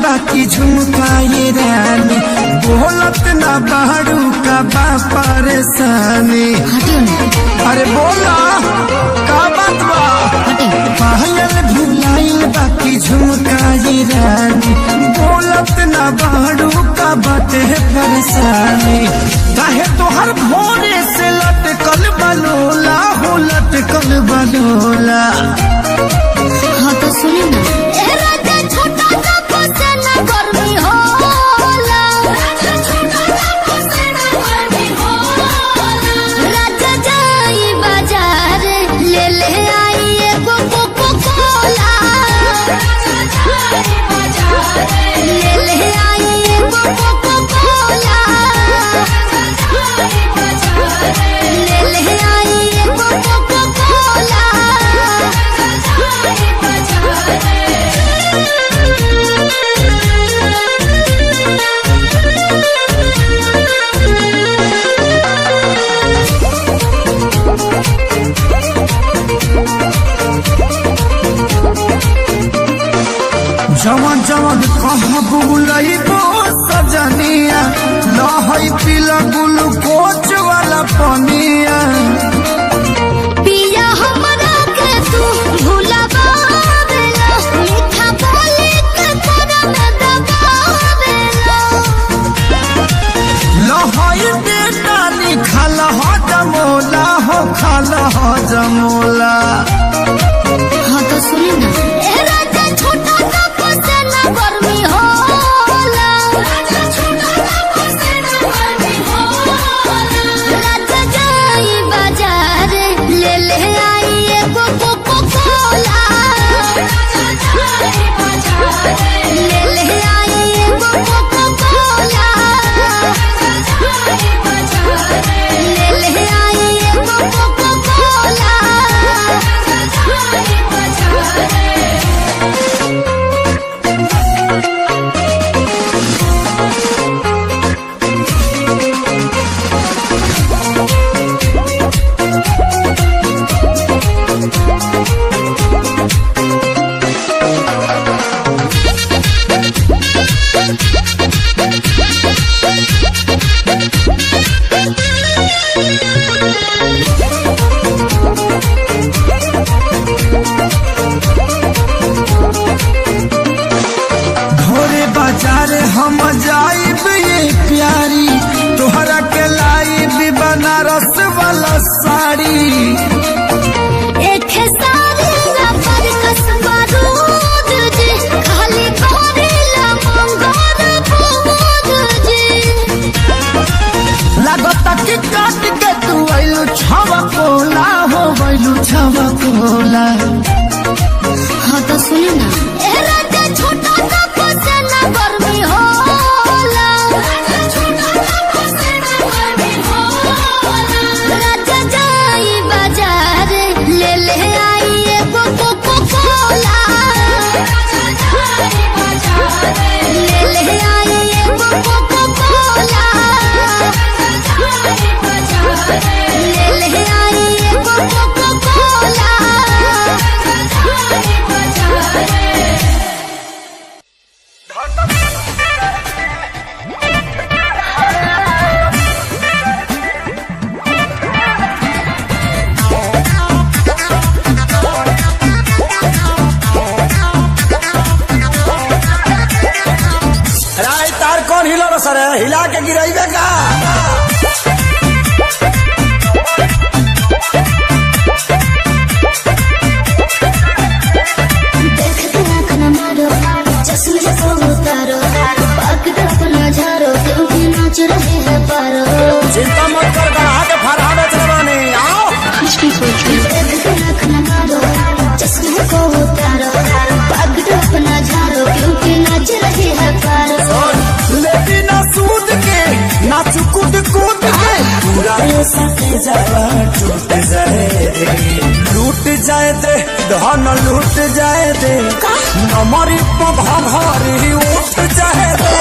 बाकी झुमकाए रानी बोलत ना बाड़ू का बा परेशानी। अरे बोला का बात बा? पायल भुलाइल बाकी झुमकाए रानी बोलत ना बाड़ू का बाटे परेशानी। काहे तोहर भोरे से लटकल बलोला हो लटकल बलोला। हाँ तो सुनी ना जवन जवन कहा बुलइबो सजनिया लहई पीला ग्लूकोज वाला पनिया। पिया हमरा के तू भुलावेला मीठा बोली के तोरा में दबावेला। लहई बेटा निखाल हो जमोला हो खाल हो जमोला। हाँ तो सुनी ना हम जाइब ये प्यारी तोहरा के लाइब बनारस वाला साड़ी। एक सारी ना पर कसबा दूध जी खाली करेला मंगोर दूध जी। लागता कि काट के तू आइलू छवा कोला हो गइलू छवा कोला। हाँ तो सुनी ना छोटा गर्मी हो सर हिला के गिराइबे का। चिंता मत कर गढ़ा के फरहा बेच रवानी आओ। लेकिन सूद के ना चुकू जाए सके जावा टूट जाए दे, लूट जाए दे धन लूट जाए दे, नमरी भरी उठ जाए दे,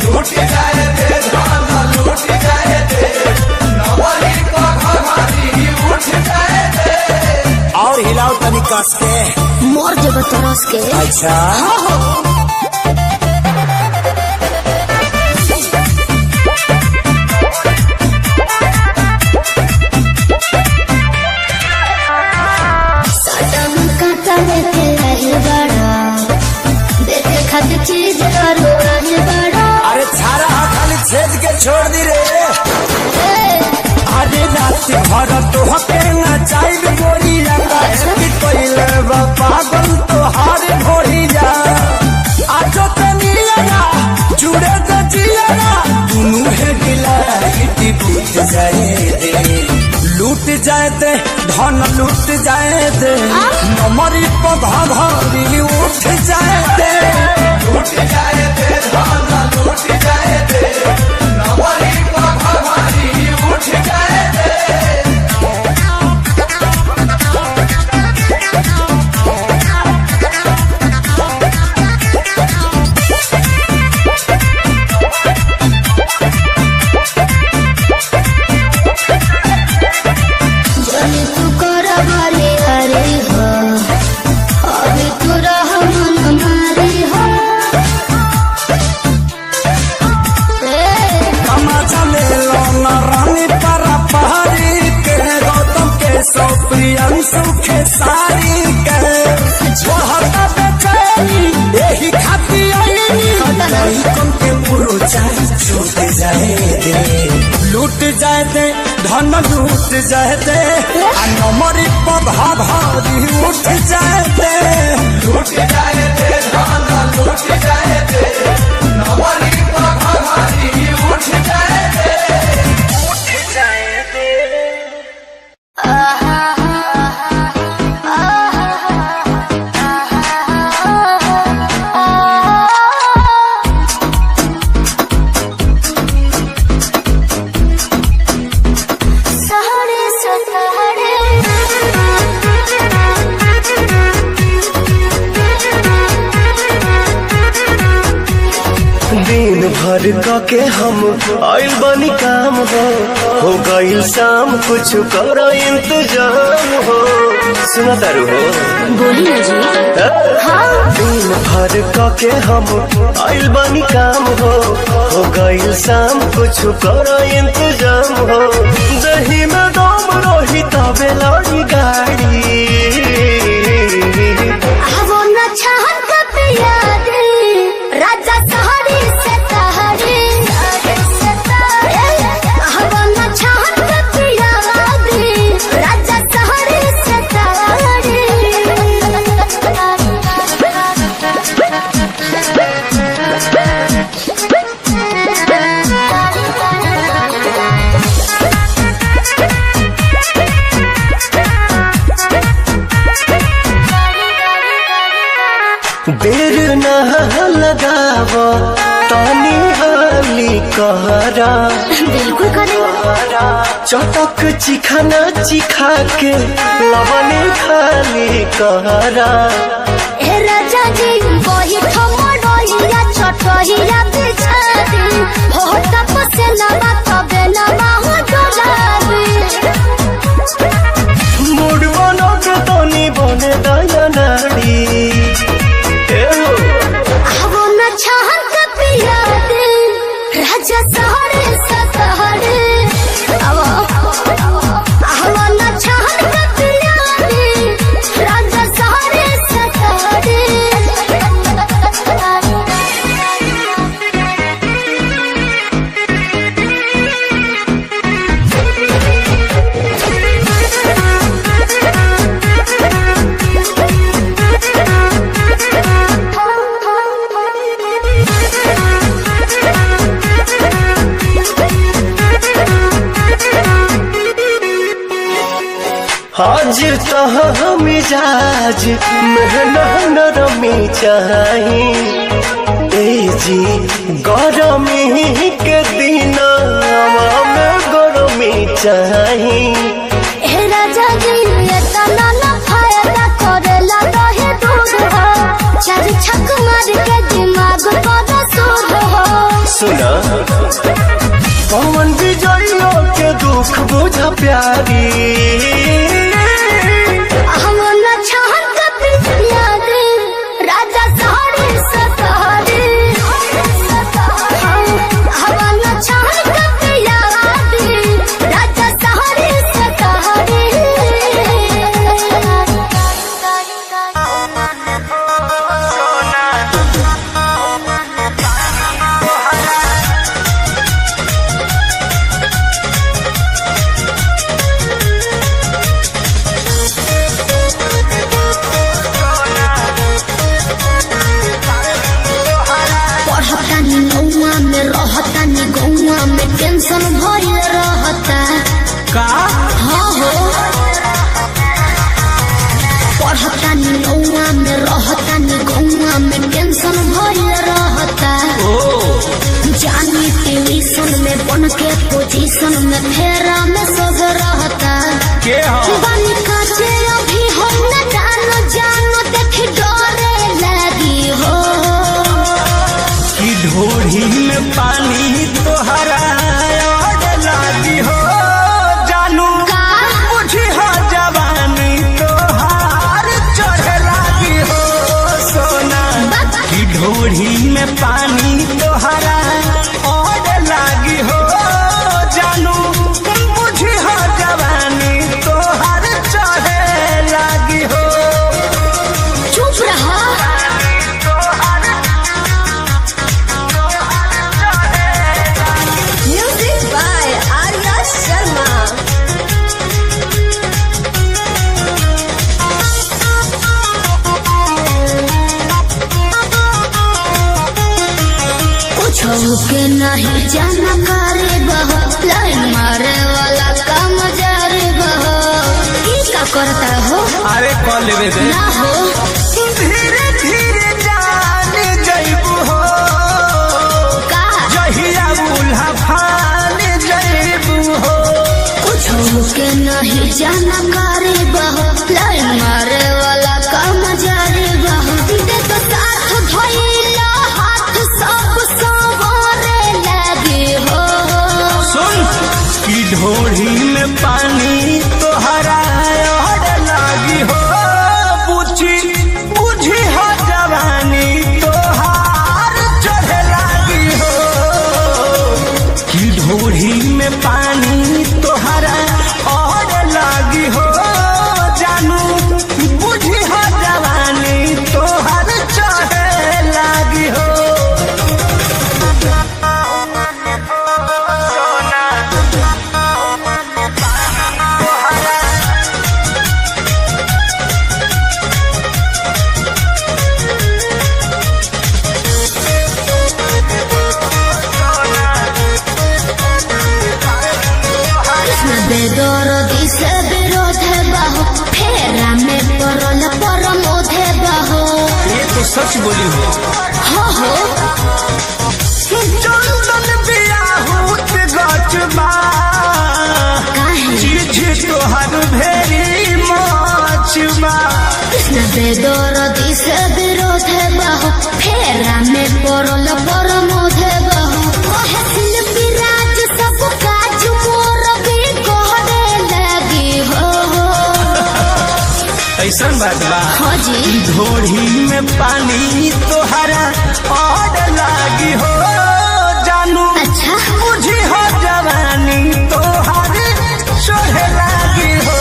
लूट जाए दे धन लूट जाए दे, नमरी भरी उठ जाए दे। और हिलाओ तनी कस के मोर जब तरस के। अच्छा चीज करो बड़ा। अरे छारा खाली छेद के छोड़ दी रे। अरे रात भर तो हके नचाई गोरी पहले पागल तो हार भोरी जा आजो तनिया जुड़े तो जिया दुनू है गिला बूट जाए दे, लूट जाए दे धन लूट जाए दे, नमरी भरी उठ जाए दे, लूट जाए दे धन लूट जाए दे, नमरी भरी उठ जाए दे। प्रियंशु के सारी करे छोहता बेचैनी यही खाती आई कम के मुरो चाहे छूट जाए दे, लूट जाए दे धन लूट जाए दे, नमरी भरी उठ जाए दे, लूट जाए दे धन लूट जाए दे, नमरी भरी उठ जाए दे, उठ जाए दे। दिन भर के हम आइल बनी काम हो गईल शाम कुछ करो इंतजाम हो, सुना तारू हो बोली ना जी। दिन भर के हम आइल बनी काम हो गईल शाम कुछ करो इंतजाम हो, दही में दम रही तबे लड़ी गाड़ी वो न चाहत का पिया दे राजा सहारे से सहारे, वो न चाहत का पिया दे राजा सहारे से सहारे। देर न लगाव तानी हाली कहरा, बिल्कुल करे चटक चिखाना चिखा के लवने खाली कहरा। ए राजा जी वही ठमड़ोइया छटहिया बिछा दे, हो तपसे लबा तबे लबा हो डोलाबे, मूड बनो के तनी बने दया नाड़ी, वो न चाहत का पिया दे राजा सहारे से सहारे, वो न चाहत का पिया दे राजा सहारे से सहारे। आज तो मिजाज मेहना नरमी चाही, ए जी गरमी के दिन में गरमी चाही। हे राजा जी ये तना ना फायदा करेला रहे दूध हो, चार छक मार के दिमाग पर सूद हो। सुना पवन विजयो के दुख बुझा प्यारी, हम न चाहत कभी याद राजा साड़ी सतारी, हम न चाहत कभी याद राजा साड़ी सतारी। पढ़तानी नौवा में रहतानी गौवा में टेंशन भइल रहता का हाँ हो। पढ़तानी नौवा में रहतानी गौवा में टेंशन भइल रहता। जानी ट्यूशन में बन के पोजीशन में फेरा में सब रहता। के हो बनी काचे अभी हम न जानो देख डरे लगी हो। कि ढोढ़ी में पानी तोहरा और लागी हो, जानू का बुझी हो जवानी तोहार चढ़े लागी हो सोना। कि ढोढ़ी में पानी तोहरा और लागी हो, जानू बुझी हो जवानी तोहार चढ़े लागी हो। चुप रहा। Music by Arya Sharma. कुछ के नहीं जानकारी बहो, लाइन मारे वाला काम जारी बहो। ई का करता हो अरे कॉल लेवे दे ना हो। धीरे धीरे जान जइबू हो, का जहिया उल्हा फान जइबू हो। कुछ के नहीं जानकारी बहो, लाइन मारे वाला काम जारी बहो। दे तो साथ धइला हाथ सब संवारे लगी हो। सुन कि ढोढ़ी में पानी तोहरा और लागी हो, बुझी बुझी हो जवानी तोहार चढ़े लागी हो। कि ढोढ़ी में पानी तोहरा और लागी हो, जानू बुझी हो जवानी तोहार चढ़े लागी हो। बेदर्दी से विरोध बहो, फेरा में पड़ल परमोध बहो। ये तो सच बोली हो। हो चंदन बियाहूत गचबा, काहे चीज तोहर भेरी मचबा। बेदर्दी से विरोध बहो, फेरा में पड़ल परमोध बहो। कहे शिल्पी राज सब काज मोर भी कहने लगी हो। ऐसन बात बा हाँ जी ढोढ़ी में पानी तोहरा और लागी हो, जानू अच्छा बुझी हो जवानी तोहर चढ़े लागी हो।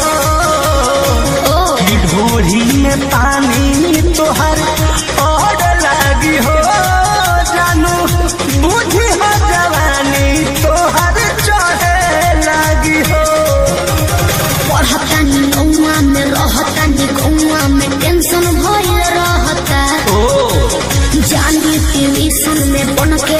ओ कि ढोढ़ी में पानी तोहर और लागी हो, जानू बुझी हो जवानी तोहर चढ़े लागी हो। पढ़तानी नौवा में रहतानी गौवा में टेंशन भइल रहता। जानी ट्यूशन में बन के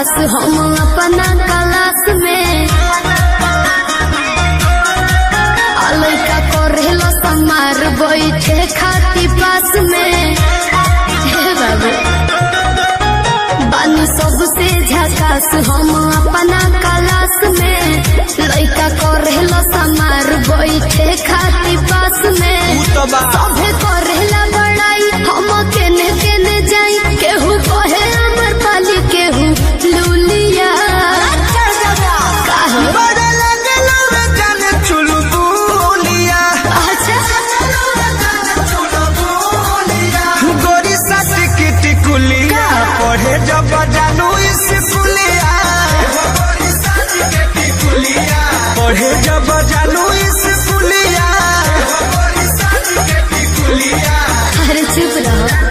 झकास हम अपना क्लास में लड़का करेला समार बैठे खाती पास में बाबू बानी सबसे झकास हम अपना क्लास में लड़का करेला समार बैठे खाती पास में सभे करेला बड़ाई हम केने केने जाई केहू कहे अमर पाली केहू लुलिया पढ़े जब जानू स्कूलिया पढ़े जब जानू स्कूलिया अरे चुप रहो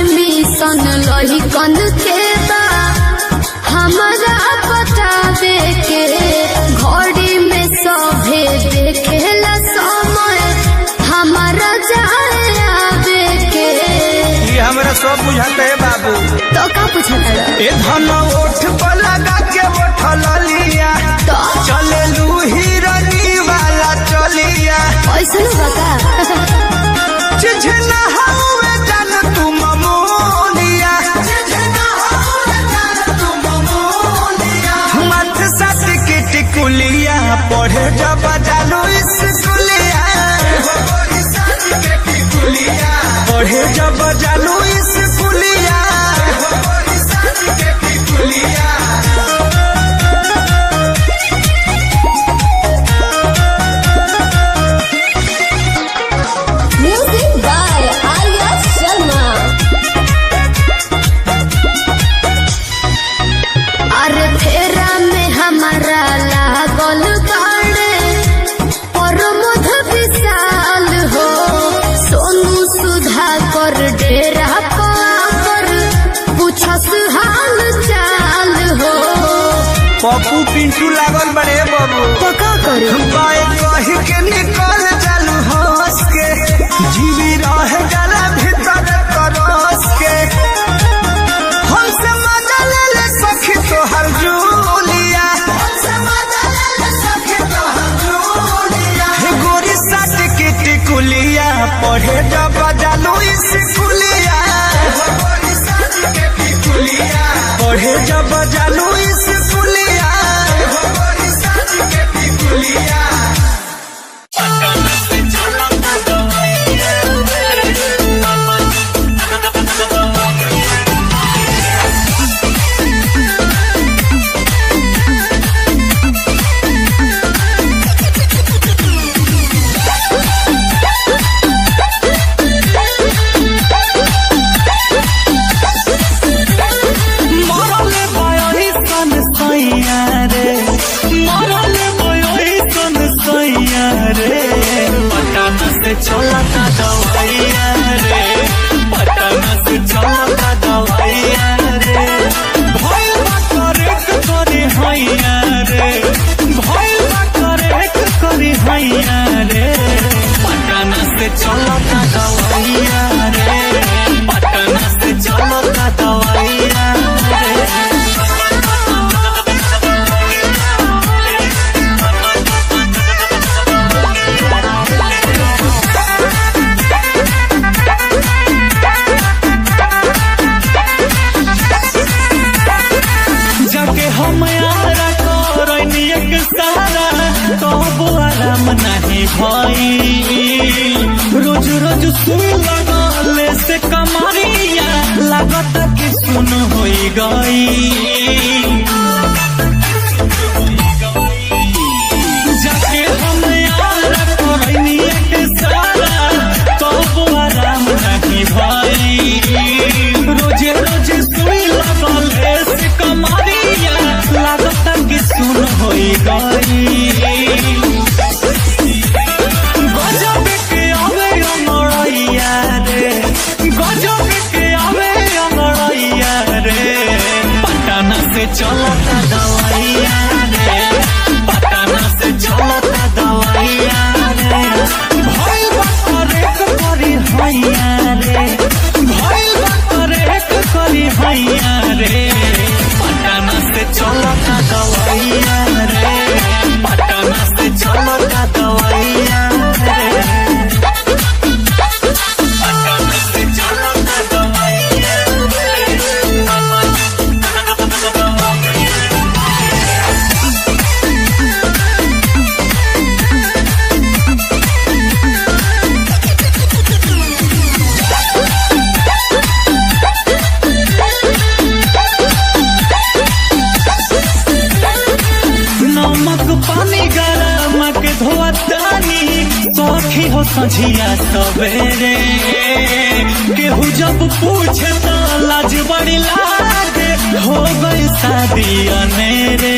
लही कन के हमारा बतावे के घड़ी में सभे देखेला समय हमारा जाए आवे के ये हमरा सब बुझाते है बाबू तो का पूछता ए धन ओठ पर लगा के उठल लिया तो चले लू हिरनी वाला चलिया ऐसा बता चिझना हवे जान तू ममोलिया मत सट के टिकुलिया पढ़े जब जानू स्कूलिया पढ़े जब जानू स्कूलिया Music by Arya Sharma. अरे फेरा में हमारा लागल गाड़े और मध विशाल हो सोनू सुधा कर डेरा पर पूछस हाल चाल हो पप्पू पिंटू लागल बड़े बाबू तो का करे बाय कही के निकल चालू हंस के जीवी रह जाला भीतर तरस के हमसे मजा ले ले सखी तोहर जूलिया हे गोरी साट के टिकुलिया पढ़े जब जानू स्कूलिया पढ़े जब जानू स्कूलिया चलता दवाइया रे पटना से चलता दवाइया रे भैया करे हैया रे भैया करे हैया रे पटना से चलता दवाइया रे पटना से चलता दवाइया रे नहीं भाई रोज रोज सुन लगले से कमरिया लागत कि सुन होई गई जाके हम यार करनी एक सारा तो आराम नहीं भाई रोज रोज सुन लगले से कमरिया लागत कि सुन होई गई चल दवाइया रे, पटना से चलता दवाइया रे, भइल बा करेक करी हैया रे, भइल बा करेक करी हैया रे, पटना से चलता दवाइया रे, पटना से चलता दवाइया रे, पटना से चलता दवाइया रे। नमक पानी गरम के धोतानी सखी हो सझिया सवेरे, केहू जब पूछे तो लाज बड़ी लागे, हो गई शादी अनेरे।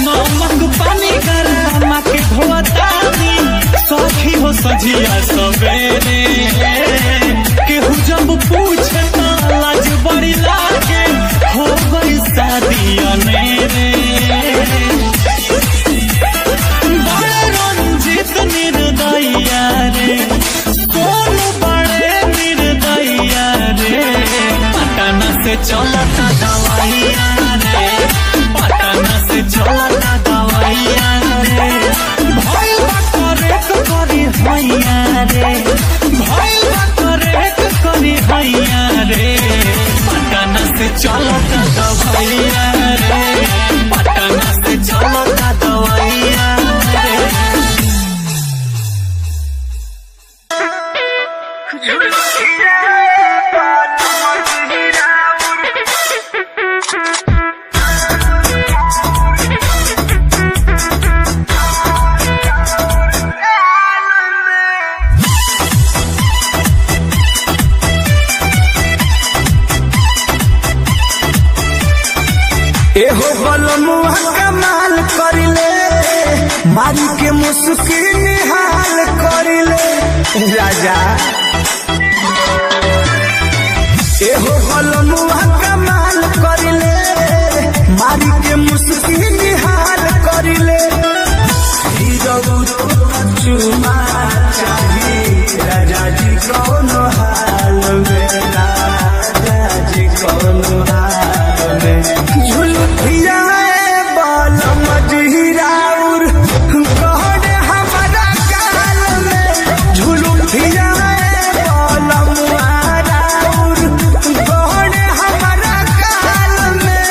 नमक पानी गरम के धोतानी सखी हो सझिया सवेरे, केहू जब पूछे तो लाज बड़ी लागे, हो गई शादी अनेरे। बड़े रंजित निर्दया रे, सोनू बड़े निर्दया रे, पटना से चलता दवाइया रे, पटना से चलता दवाइया रे, भइल बा करेक करी हैया रे, भइल बा करेक करी हैया रे, पटना से चलता दवाइया रे, पटना से चलता दवाइया रे। एहो बलमुआ कमाल करिले, मारी के मुस्की निहाल करिले राजा। एहो बलमुआ कमाल करिले, मारी के मुस्की निहाल करिले। हीरो चुमा चाही राजा जी कौनो हाल में, राजा जी कौनो हाल में। झुलुठिया बाल मजहिराउर कहने हमारा गाल में, झुलुठिया बाल मुहाराउर कहने हमारा गाल में।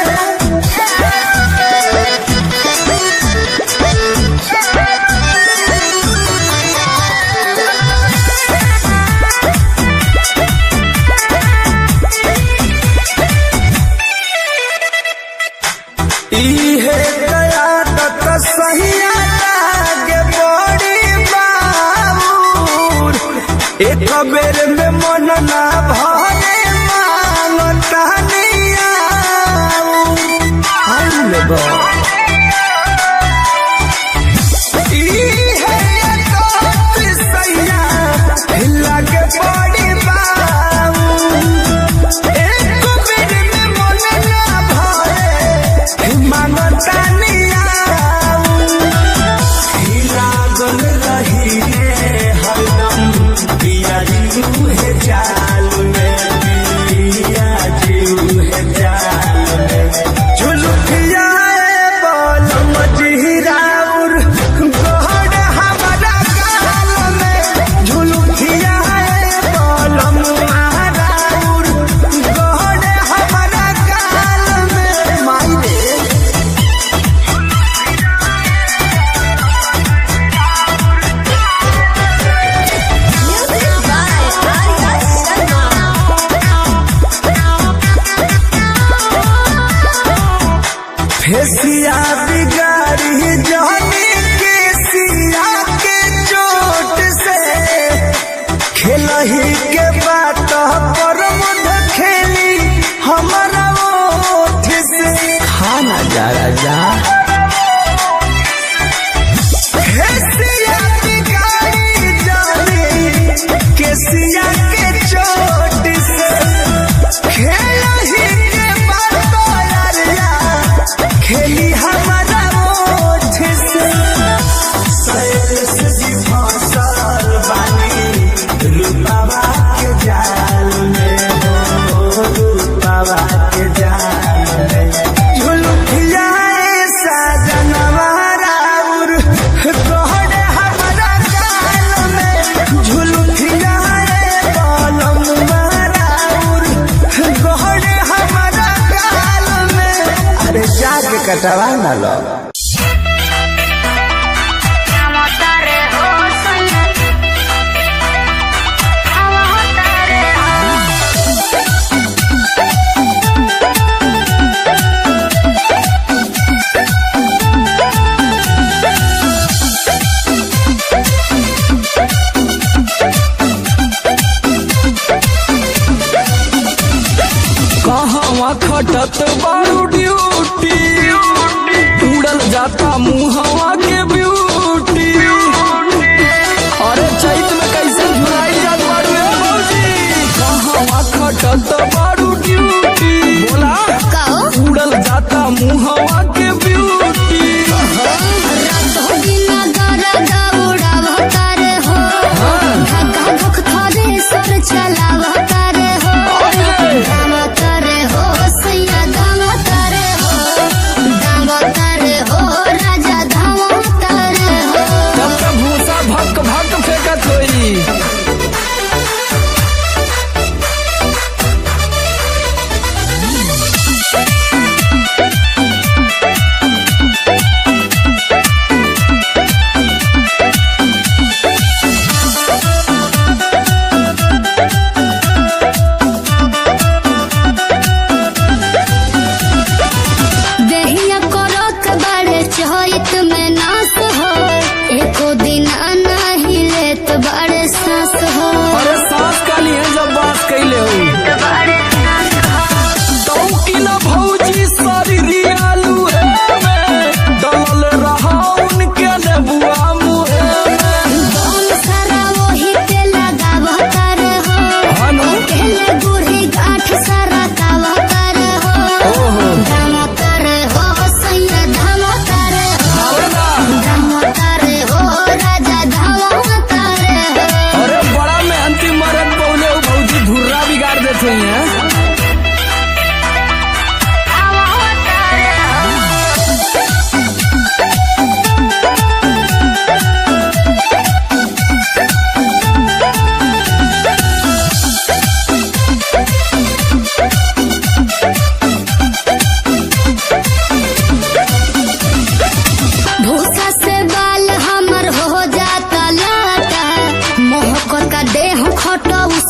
इहे दया तक सहिया लागे बड़ी बाबूर, एक बेर में मन ना भरे मांगता नियाऊर। इहे तक सहिया लागे बड़ी बाबूर, एक बेर में मन ना भरे मांगता नियाऊर। लागल रही हरदम पिया जीव है जाल में, पिया जीव है जाल में। झुलुठिया बाल मजहिराउर कहने हमारा गाल में, झुलुठिया बाल मुहाराउर कहने हमारा गाल में। माई रे Music by Arya Sharma. Fascia बिगाड़ी जाने के सिया के चोट से, खेलही के बात पर मुध खेली हमारा ओठ से। खाना जा राजा फेसिया बिगाड़ी जाने के सिया के चोट से, कटवा न लो। खटत बारू ड्यूटी उड़ल जाता मुहवा के ब्यूटी। अरे चैत में कैसे झुराई जात बारू भौजी, कहवा खटत बारू ड्यूटी बोला उड़ल जाता मुहवा के ब्यूटी।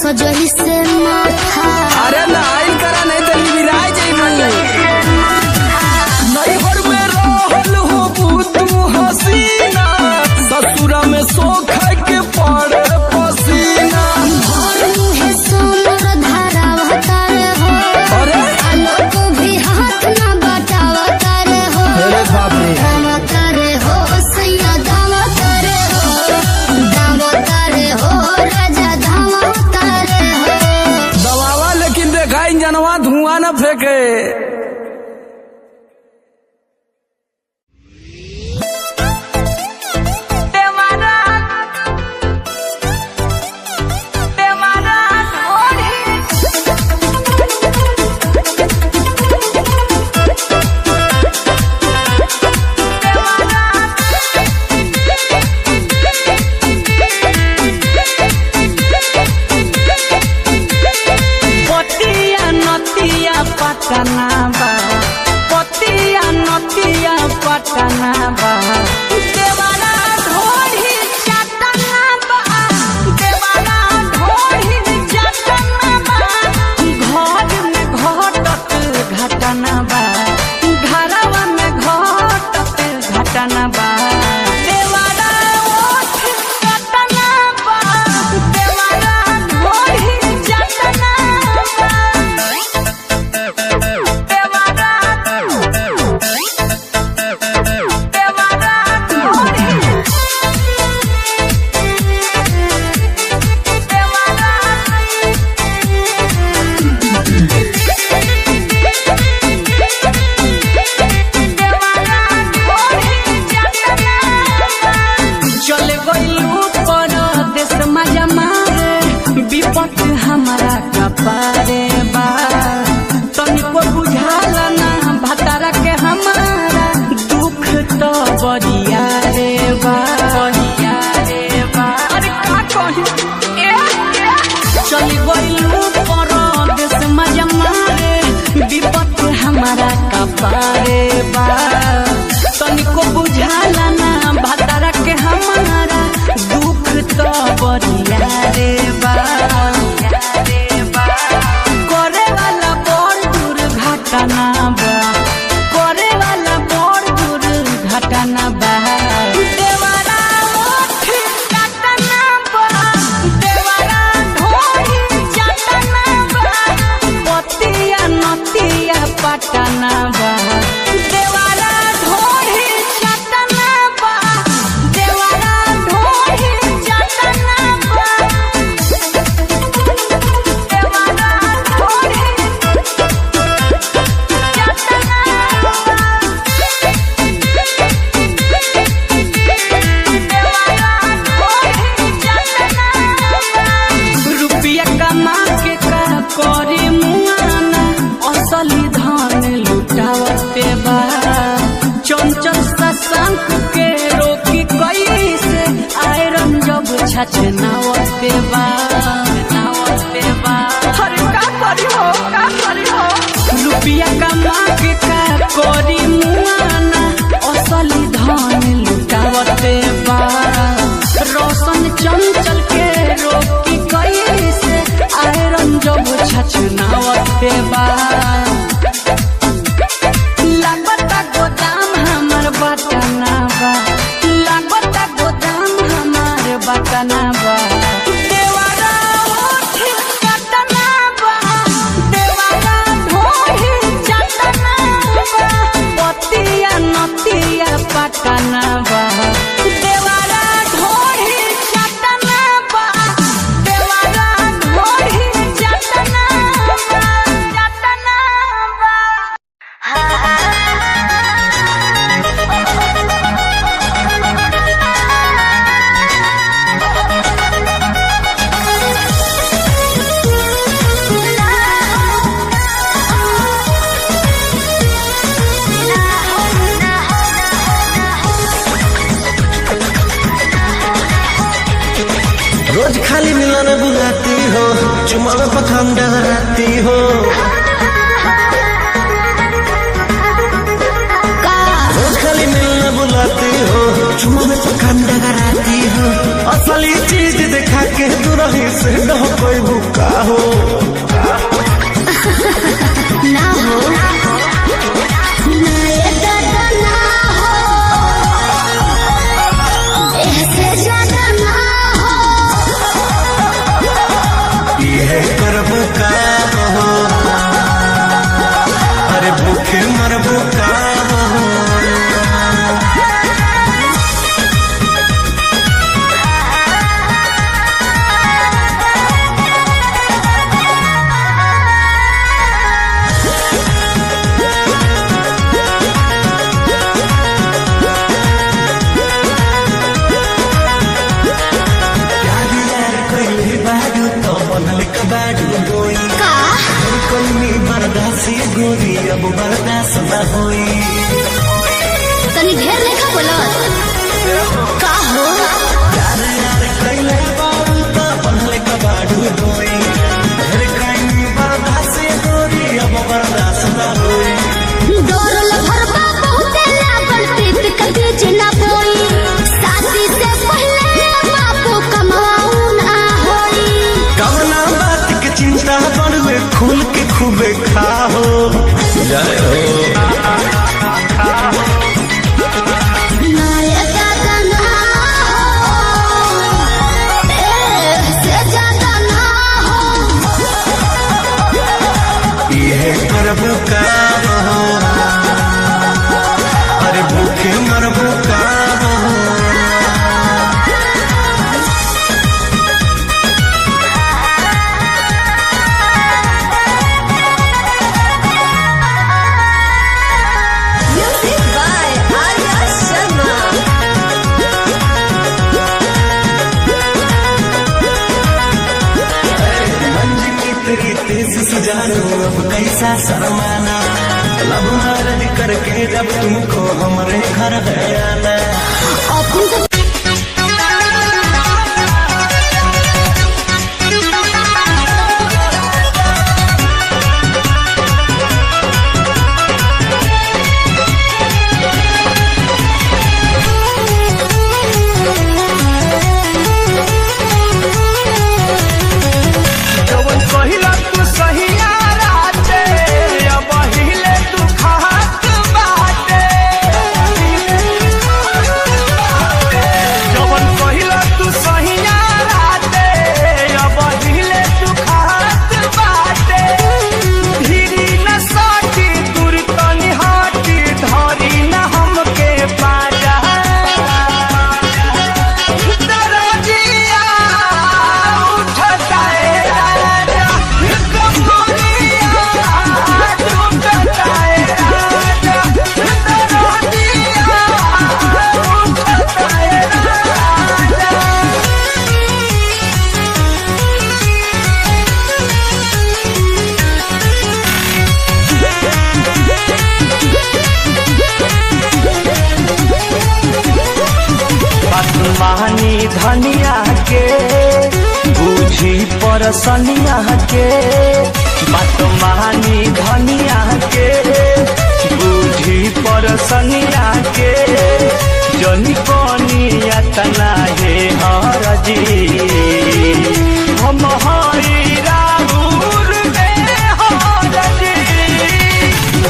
सजही से माथा। अरे लाइन करा नहीं तो विराय जाई नहीं भर में रहल हो तू हसीना, ससुरा में सो खाए के पड़े पसीना। भर मुहे सोमर धारा भतर हो, अरे आलोक भी हाथ ना बटावतर हो। अरे बाप रे दामतर हो सैया दामतर हो राजा दामतर हो। दबावा लेकिन देखा इंजनवा धुआं न फेंके। पतिया नतिया पटना बा देवाना ढोरी चटना बा, देवाना ढोरी चटना बा। घर में घटत घटना बा, घरवा में घटत घटना बा। देवाना ओठ चटना बा, देवाना ढोरी चटना बा। देवाना पटना बा देवारा ढोही चटना बा देवारा ढोही चटना बा देवारा ढोही चटना बा रुपया कमा के का करी मुआना असली धन लुटावते बा चंचल सशंक के रोकी कैसे आयरन जब छछनावते बा अरे का करी हो रुपया कमा के का करी मुआना असली धन लुटावते बा रोशन चंचल के रोकी कैसे आयरन जब छछनावते बा लागता गोदाम हमार बटना बा लागता गोदाम हमार बटना बा देवारा होठी चटना बा देवारा ढोही चटना बा पतिया नतिया पटना बा देवारा ढोही चटना बा देवारा ढोही चटना बा रोज खाली मिलन बुलाती हो चुमा में पखान डगराती हो रोज खाली मिलन बुलाती हो चुमा में पखान डगराती हो असली चीज दिखा के तू रही से न हो कोई भूखा हो ना हो ना ये दादा ना हो ऐसे ज्यादा ना ये करबू का हो अरे भूखे मरबू का हो गोरी अब बर्दाश्त न होई तनी ढेर लेखा बोलत का हो यार कैले बारू त बनले कबाड़ू होई ढेर काई बर्दाश्त गोरी अब बर्दाश्त न होई डोरल भरबा बहुते लागल प्रीत के बीच ना बोई शादी से पहले बापू कमाऊ ना होई कवना बात के चिंता बनवे खुल के खूबे खाओ जय हो ना ये दादा ना हो ऐसे ज्यादा ना हो ये करबू का हो अरे भूखे मरबू का हो Music by Arya Sharma. मंजिल की तेरी तेज सुजानो अब कैसा शर्माना लब मैरिज करके जब तुमको हमारे घर है आना अपन तो जवन पहिला तू सहिया राते अब हिले तू खात बाटे परसनिया के बात महानी धनिया के बूझी परसनिया के जनी कनिया तना हे हरजी हम हरी राहुल दे हरजी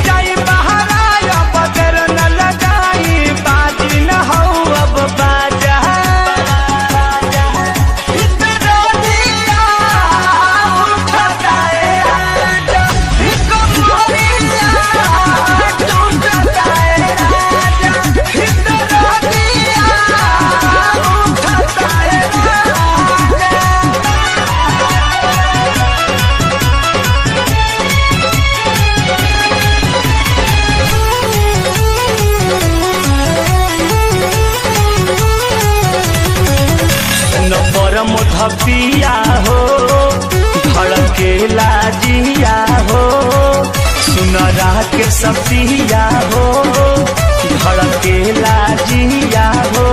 जाई बहराया बदर न लगाई बाजी न हो अब बाजा इतना दिया उठता है राजा इसको मोरिया टूटता है राजा इतना दिया उठता है राजा। नंबर मुधपिया हो धड़के लाजिया हो सुनरा के सपिया हो धड़के लाजिया हो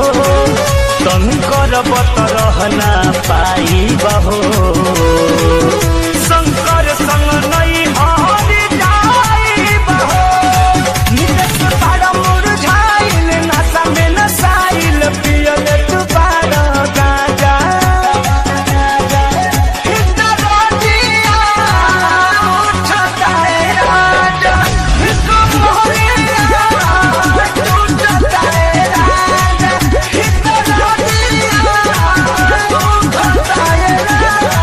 तन कर बत रहना पाई बहो शंकर संग नहीं हरि जाई बहो निदेश बड़ा मुरझाइल नशा में नसाइल पियल तू बड़ा गाजा इतना दिया उठता है राजा इसको मोरिया टूटता है राजा इतना दिया उठता है राजा।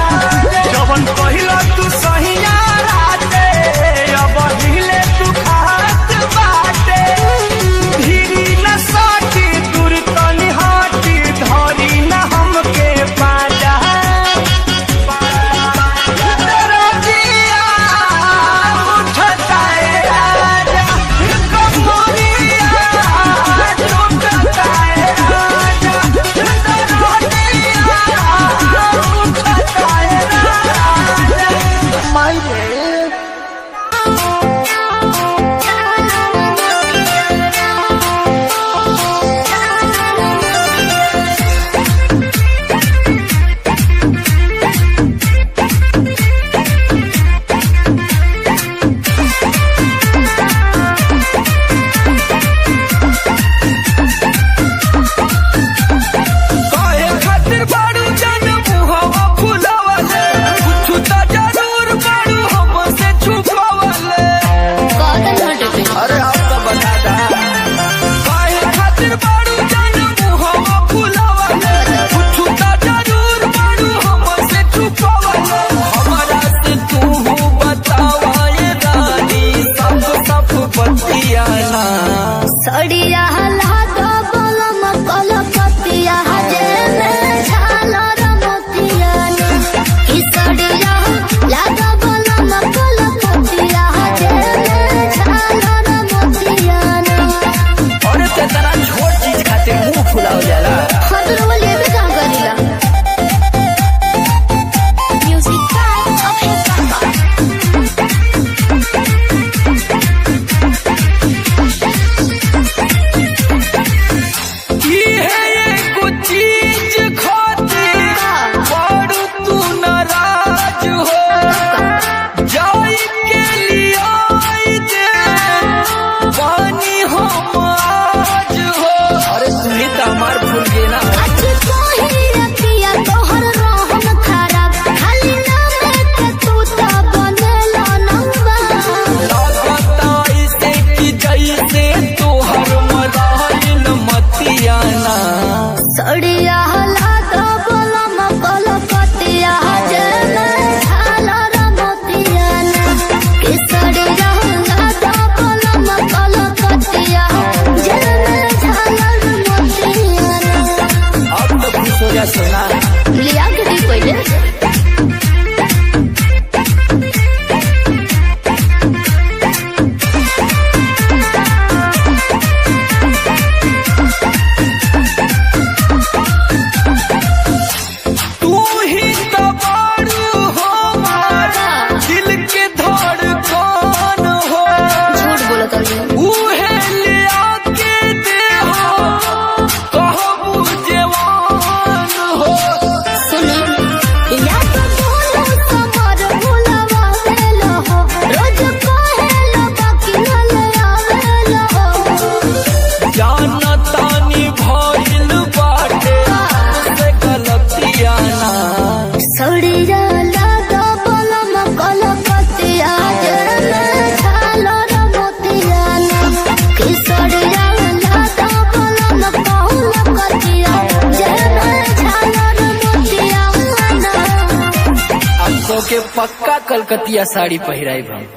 पक्का कलकतिया साड़ी पहिराई हम।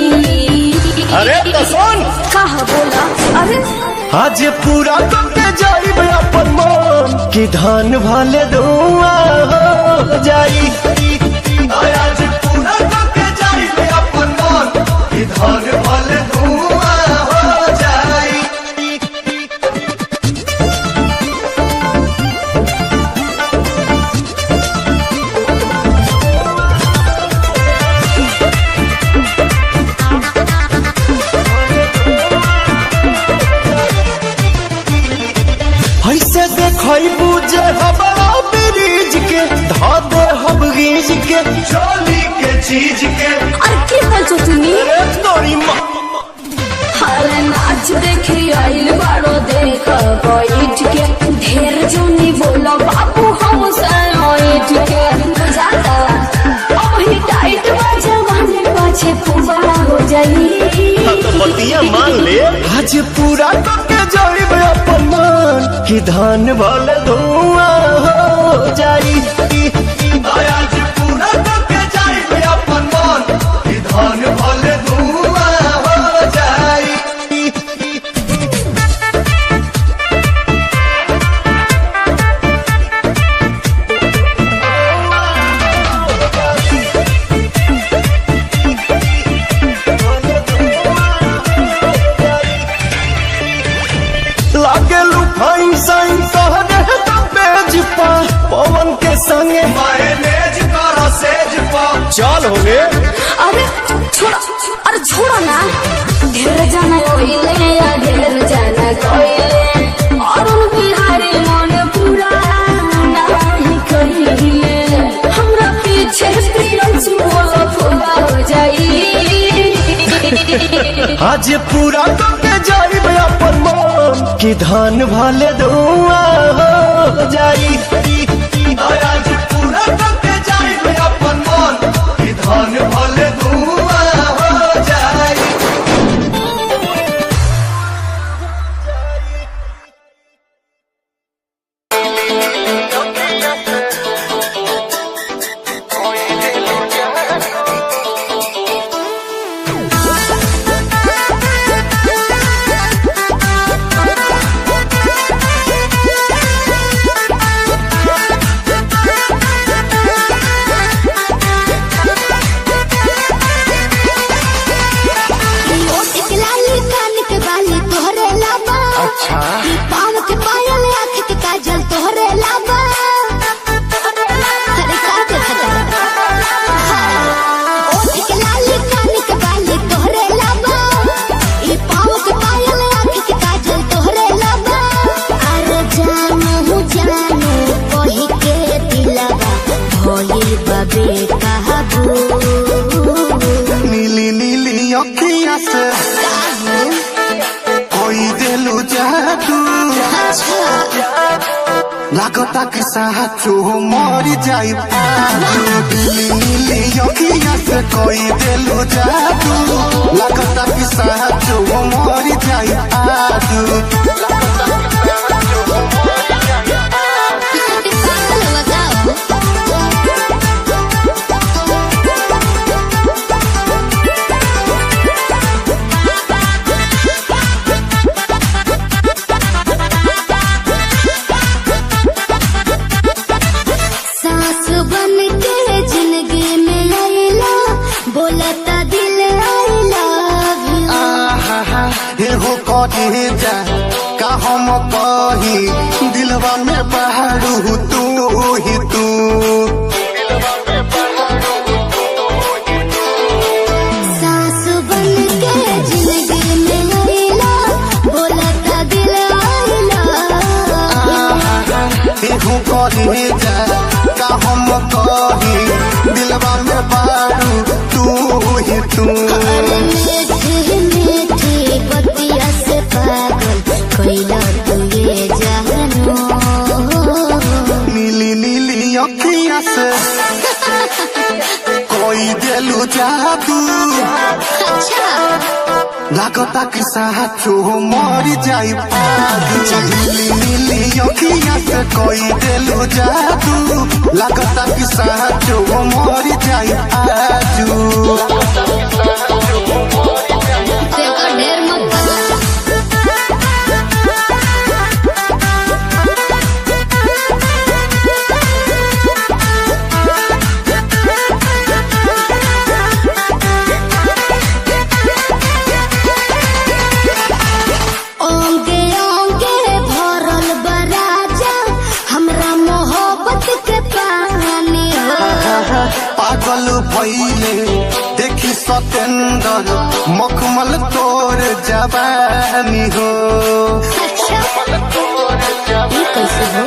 अरे तो सुन कहा बोला अरे आज पूरा करके जाइब अपन मन कि धान भले धुआं हो जाई। आज पूरा करके जाइब अपन मन कि धान भले धुआं हो जाई। ऐसे देखबू जे हमारा ब्रिज के धा दे हम गीज के चोली के चीज के। अरे की बोलছো তুমি तोरी माँ अरे नाच देखी आइल बारो देख बैठ के ढेर जोनी बोलो बाबू हम सैठ के बुझाता अब ही टाइट बाजा माने पाछे फुबा हो जाई। बतिया मान ले आज पूरा करके जाइब अपन मन कि धान भले धुआं हो जाई। आज पूरा करके जाइब अपन मन कि धान भले धुआं हो जाई। लागेलू फाइन साइन कहने तो पेज पा पवन के संगे मैनेज करो सेज पा चल होगे। अरे छोड़ा अरे छोड़ा ना ढेर जाना कोइले या ढेर जाना कोइले और उन बिहारी मन पूरा नहीं कहिले हमरा पीछे प्रियंसु बोलो फुबा हो जाई। आज पूरा करके जाइब अपन मन कि धान भले धुआं हो जाई। आज पूरा करके जाइब अपन मन कि धान भले धुआं हो जाई। पाँव के पायल आँख के काजल तोहरे लाबा अरे का देखता ओठ के लाली कान के बाली तोहरे लाबा ई पाँव के पायल आँख के काजल तोहरे लाबा। अरे जानू कही के दिलवा भइल बाबे कहबू नीली नीली अखियाँ से कोई दिलू जादू लागता कि साचो मर जाई। नीली नीली अखियाँ से कोई दिलू जादू लागता कि साचो मर जाई। सांस बन के जिंदगी में आइला बोलता दिल आई लव यू। एगो कहे जा का हम कही दिलवा में बहरू तू ही तू। करे जा का हम कही दिलवा में बारू तू ही तू। अरे मीठी मीठी बतिया से पागल कैला तू ये जानू। नीली नीली अखिया से कोई दिलू जादू। अच्छा लागता कि साचो मर जाई पागल। नीली नीली अखिया से कोई दिलू जादू। लागता कि साचो मर जाई आजू। देखो ढेर मत ओंगे ओंगे भरल बराजा हमरा मोहब्बत के पानी हो। पागल भइले देखी सतेंद्र मखमल तोर जवानी हो। अच्छा ये कैसे हो?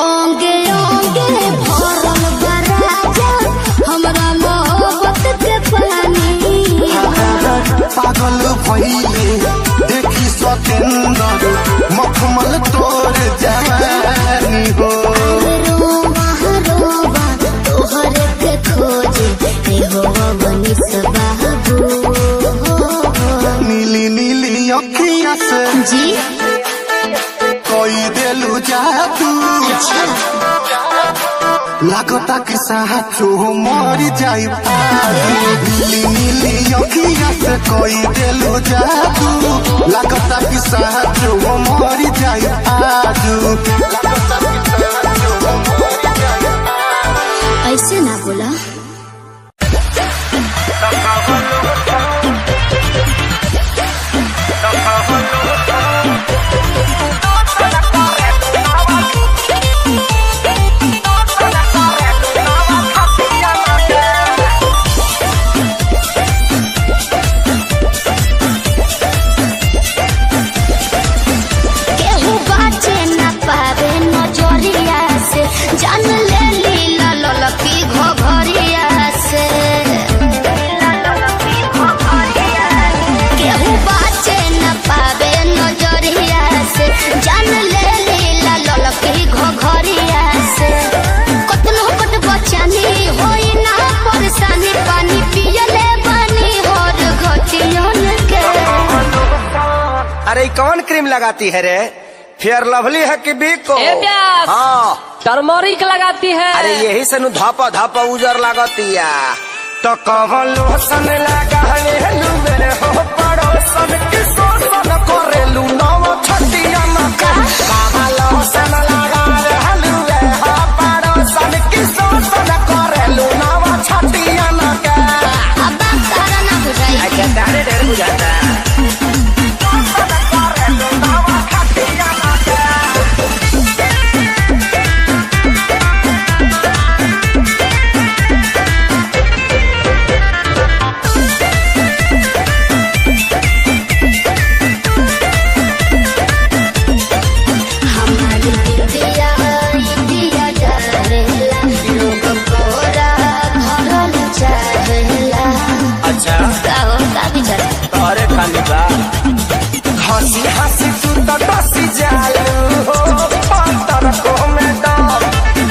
ओंगे ओंगे भरल बराजा हमरा मोहब्बत के पानी हो। पागल भइले देखी सतेंद्र मखमल तोर जवानी हो। रोवा रोवा तोहरे के खोजे ए हो बनिस बाबू। नीली नीली अखिया से जी कोई दिलू जादू। लागता कि साचो मर जाई पागल। नीली नीली अखिया से कोई दिलू जादू। लागता कि साचो मर जाई आजू। ऐसे ना बोला। केहू बाचे ना पावे नजरिया से जान ले लीला ललकी घोघरिया से। केहू बाचे ना पावे नजरिया से जान ले लीला ललकी घोघरिया से। कतनो बट बचानी होई ना परेशानी पानी पियले बानी हर घटियन के। अरे ये कौन क्रीम लगाती है रे? फेयर लवली है कि बिको? ए प्यास। हाँ टर्मरिक लगाती है। अरे यही से नु धापा धापा उजर लागतिया। तो कवन लोसन लगा रे लुवे हो पड़ोसन की सोसन करेलू नव छटिया मका। कवन लोसन लगा रे लुवे हो पड़ोसन की सोसन करेलू नव छटिया मका। अब तारा ना बुझाई। अच्छा तारे ढेर बुझाता। हमारी दिया दिया डरेला लोग कोरा भरल चाहेला। अच्छा गाओ का विचार तोरे खाली बा हंसी हंसी तू तो डसी जालू हो पातर को में दम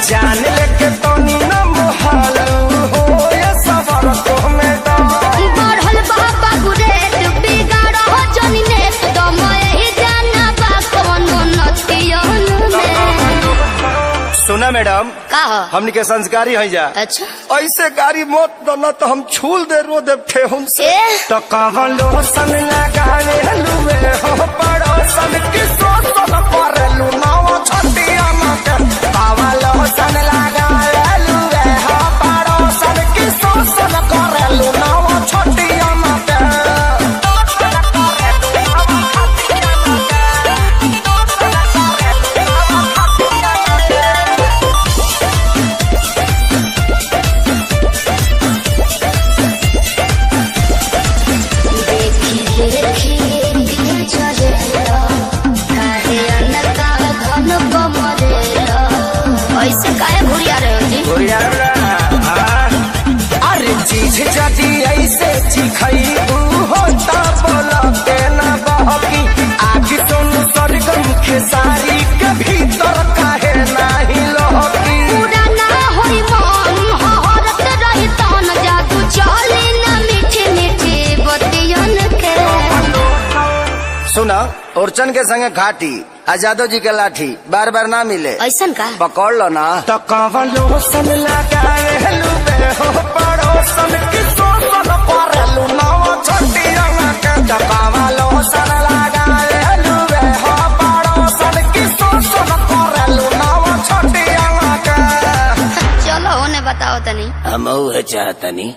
जान लेके तो नी न मोहलू हो ये सबर को में दम। बढ़ल बाबा गुरेट बिगाड़ हो जनी ने तो मैं ही जाना बा कोनो नतियन में। सुना मैडम का हो? हमनी के संस्कारी है जा। अच्छा ऐसे गाड़ी मत दो न तो हम छूल दे रो दे ठेहुन से। ए? तो कवन लोसन लगा रे लुवे हो पड़ोसन की सोसन करेलू नव छटिया मका। कवन लोसन लगा रे लुवे हो पड़ोसन की सोसन करेलू नव छटिया मका। देखी चले काहे अनका घन बमरेला। जदी ऐसे चिखई होता बोला के ना बहकी आग सुन सरगम खेसारी के भीतर काहे नाही लहकी पूरा ना होई मन हहरत रही तन जादू चले ना मीठे मीठे बतियन के। सुना ओरचन के संगे घाटी आजादो जी के लाठी बार बार ना मिले ऐसन का पकड़ लो ना तो कवलो सन लगाए लुबे हो पड़ोसन की सोसन परलू नवा छोटिया के तो कवलो सन लगाए लुबे हो पड़ोसन की सोसन परलू नवा छोटिया के। चलो होने बताओ तनी हम उहे चाहतनी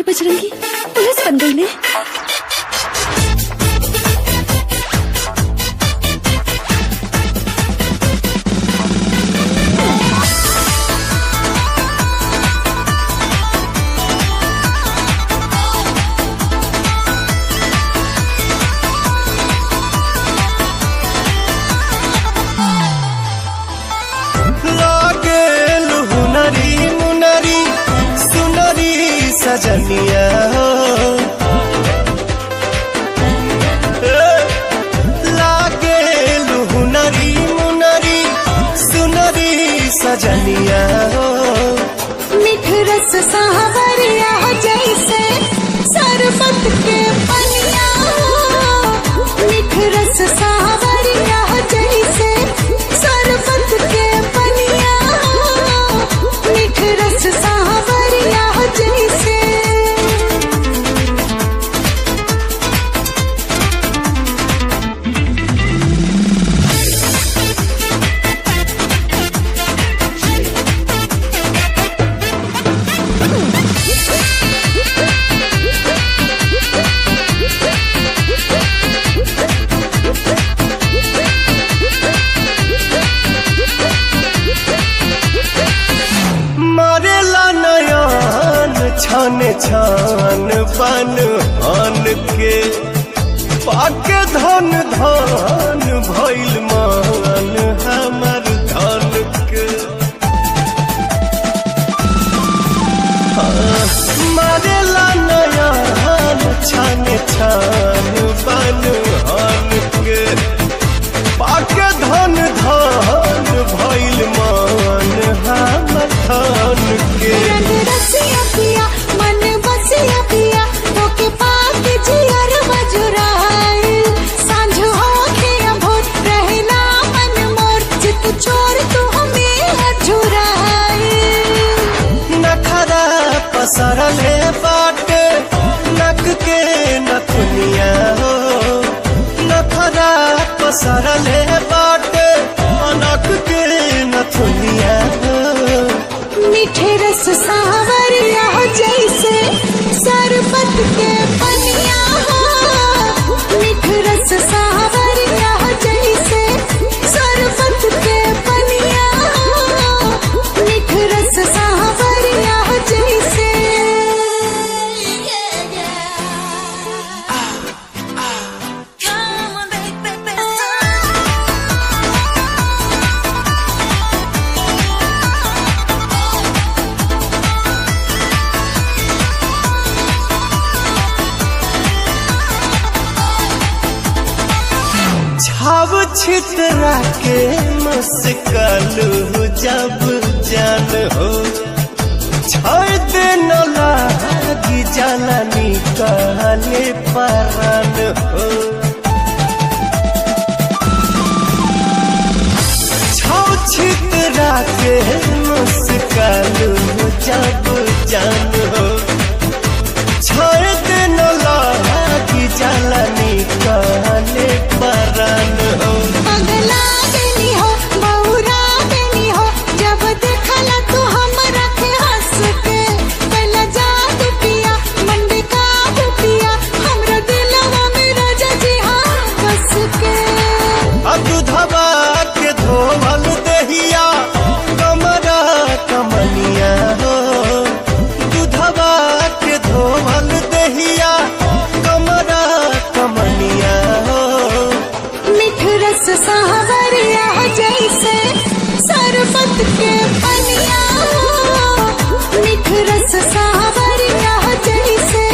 बजरंगी पुलिस बन गई ने। सजनिया लागे लुहुनरी मुनरी सुनरी सजनिया मीठ रस सावरिया जैसे सरबत के पाके धन धन भइल मान हमर धन के मारेला नया छान छान बन हन के पाके धन धन भइल मान हमर धन के रसिया पिया मन बसिया पिया तो के पाक जियर बजुराई सांझ हो के भोर रहना मन मोर चित चोर तू हमें अझुराई नखरा पसरले बाटे नक के नथुनिया हो नखरा पसरले बाटे नक के नथुनिया हो मीठे रस सावरिया जैसे सरबत के पनिया हो मीठे रस सावरिया जैसे सरबत के पनिया हो मीठे रस सावरिया जैसे छाव छितरा के मुस्कालू जब जान हो छोड़ दे न लागी जाला निकाले परान हो छाव छितरा के मुस्कालू जब जान हो छोड़ दे न लागी जाला निकाले परान हो अगला देनी हो बहुरा देनी हो जब देखला तू हमरा के हंस के पहला जादू पिया मंडी का पिया हमरा दिलवा में राजा जी हाँ बस के अब दूधवा के धोवल दहिया कमरा कमनिया हो दूधवा के धोवल दहिया कमरा कमनिया हो मीठ रस सावरिया जैसे सरबत के पनिया हो मीठ रस सावरिया जैसे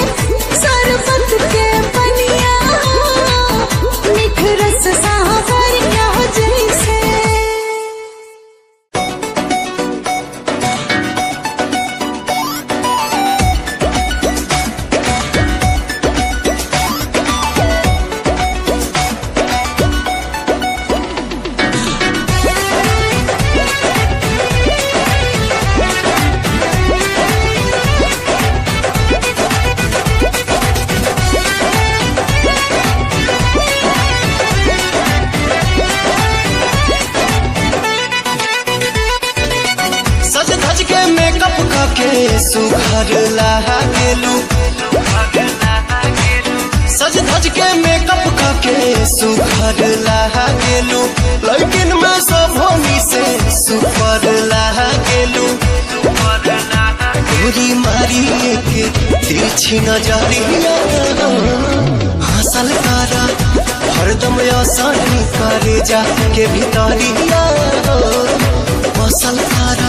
सरबत के पनिया हो मीठ रस सावरिया जैसे सज धज के मेकअप करके सुघर लागेलू सज धज के मेकअप करके सुघर लागेलू लेकिन मैं सभोनी से सुपर लागेलू गोरी मारी के तिरछी नजरिया हासिल करा हरदम आसानी करे जा के भीतरिया मसल करा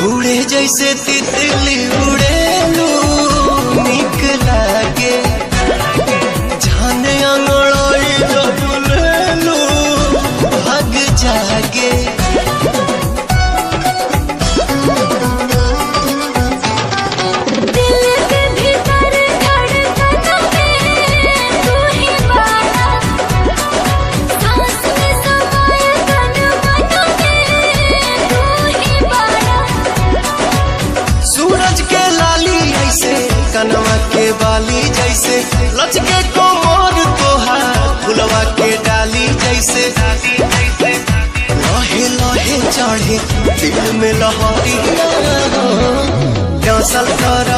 उड़े जैसे तितली उड़ेलू निक लागे जाने अंगड़ाई जब लेलू भाग जागे दिल के भीतर धड़कन में तू ही बाड़ा सांस में समाए तन मन में तू ही बाड़ा सूरज के लाली ऐसे कनवा के बाली जैसे लचके कोमर तोहार फुलवा के डाली जैसे लहे लहे चढ़ चढ़े दिल में लहरिया डसल कर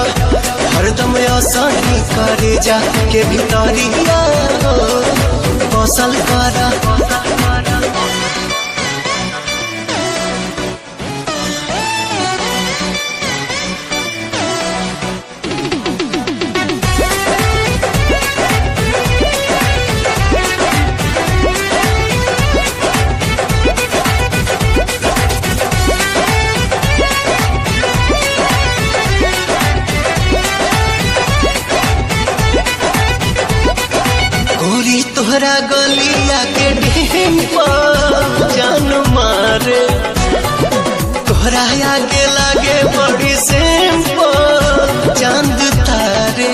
हरदम आसानी करे जा के भितरिया बसल कर तोहरा गलिया के ढेम पर जान मारे तोहरा आगे लागे बड़ी सेम पर चांद तारे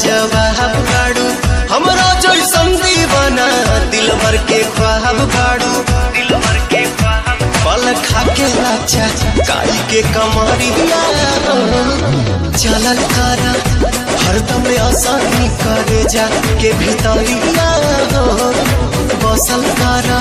जवाब काड़ू हमरा जैसन दीवाना दिल भर के ख्वाब काड़ू पल खा के लाचा काई के कमरिया चलल करा हरदम आसानी करे जा के भितरिया बसल करा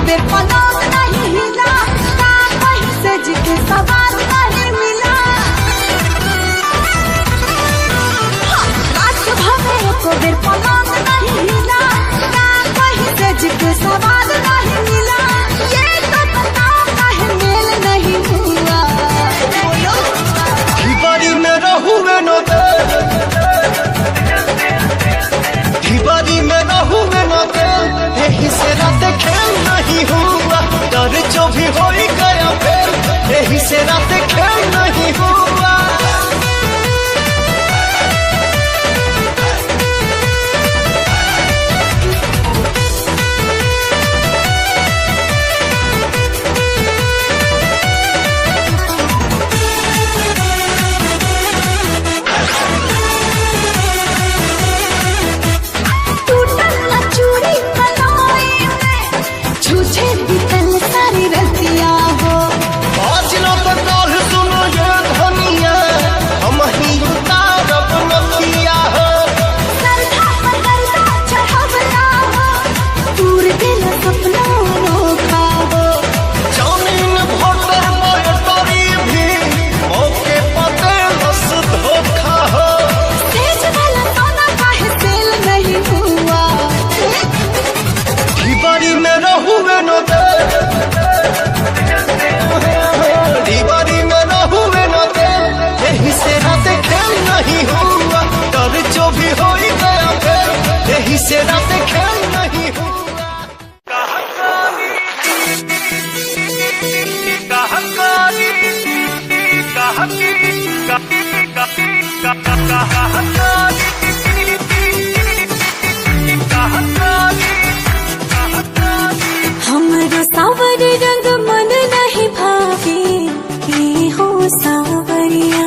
बेर पलंग नहीं हिला कहीं से जिके सवार नहीं मिला रात भवे को बेर पलंग नहीं हिला कहीं से जिके सवार नहीं मिला ये तो बताओ काहे मेल नहीं हुआ बोलो ढिबारी में रहूं न दे ढिबारी में रहूं न दे यही से रात खेल नहीं हुआ डर जो भी हो ही गया फिर यही से रात खेल नहीं हुआ से रात खेल नहीं हुआ हमरो सावर रंग मन नहीं भावे ये हो सावरिया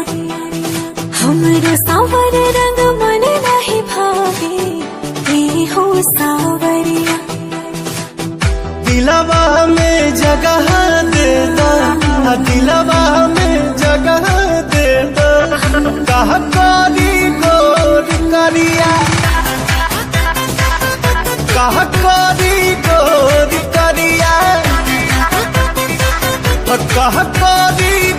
हमरो सावर रंग मन नहीं भावे ये हो सावरिया दिलवा में जगह दे दो दिलवा में जगह दे दो कह करी गोर करिया कह करी गोर करिया कह करी